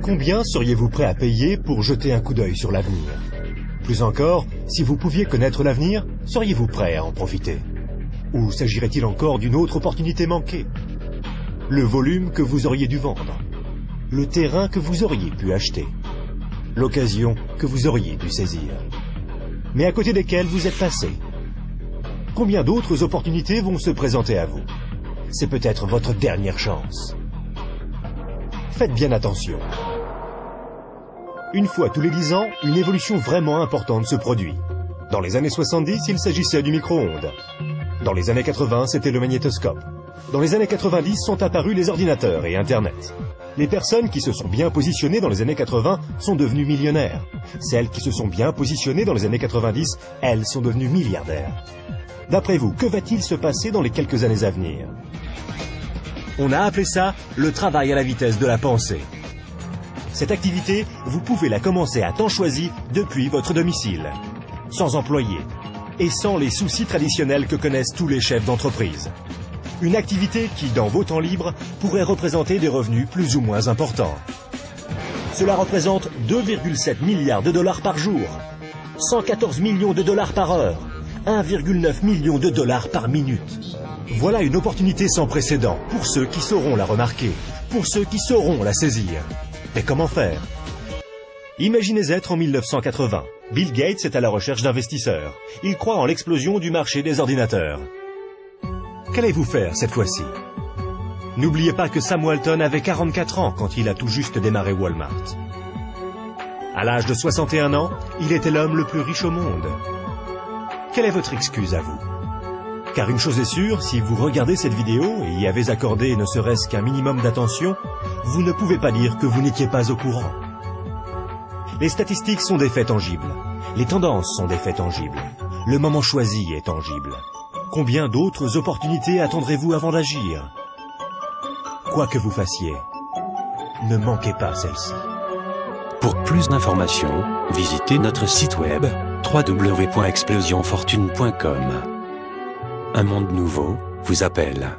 Combien seriez-vous prêt à payer pour jeter un coup d'œil sur l'avenir? Plus encore, si vous pouviez connaître l'avenir, seriez-vous prêt à en profiter? Ou s'agirait-il encore d'une autre opportunité manquée? Le volume que vous auriez dû vendre? Le terrain que vous auriez pu acheter? L'occasion que vous auriez dû saisir? Mais à côté desquelles vous êtes passé? Combien d'autres opportunités vont se présenter à vous? C'est peut-être votre dernière chance. Faites bien attention. Une fois tous les 10 ans, une évolution vraiment importante se produit. Dans les années 70, il s'agissait du micro-ondes. Dans les années 80, c'était le magnétoscope. Dans les années 90 sont apparus les ordinateurs et Internet. Les personnes qui se sont bien positionnées dans les années 80 sont devenues millionnaires. Celles qui se sont bien positionnées dans les années 90, elles sont devenues milliardaires. D'après vous, que va-t-il se passer dans les quelques années à venir? On a appelé ça le travail à la vitesse de la pensée. Cette activité, vous pouvez la commencer à temps choisi depuis votre domicile, sans employé et sans les soucis traditionnels que connaissent tous les chefs d'entreprise. Une activité qui, dans vos temps libres, pourrait représenter des revenus plus ou moins importants. Cela représente 2,7 milliards de dollars par jour, 114 millions de dollars par heure, 1,9 million de dollars par minute. Voilà une opportunité sans précédent pour ceux qui sauront la remarquer, pour ceux qui sauront la saisir. Mais comment faire? Imaginez être en 1980. Bill Gates est à la recherche d'investisseurs. Il croit en l'explosion du marché des ordinateurs. Qu'allez-vous faire cette fois-ci? N'oubliez pas que Sam Walton avait 44 ans quand il a tout juste démarré Walmart. À l'âge de 61 ans, il était l'homme le plus riche au monde. Quelle est votre excuse à vous? Car une chose est sûre, si vous regardez cette vidéo et y avez accordé ne serait-ce qu'un minimum d'attention, vous ne pouvez pas dire que vous n'étiez pas au courant. Les statistiques sont des faits tangibles. Les tendances sont des faits tangibles. Le moment choisi est tangible. Combien d'autres opportunités attendrez-vous avant d'agir? Quoi que vous fassiez, ne manquez pas celle-ci. Pour plus d'informations, visitez notre site web www.explosionfortune.com. Un monde nouveau vous appelle.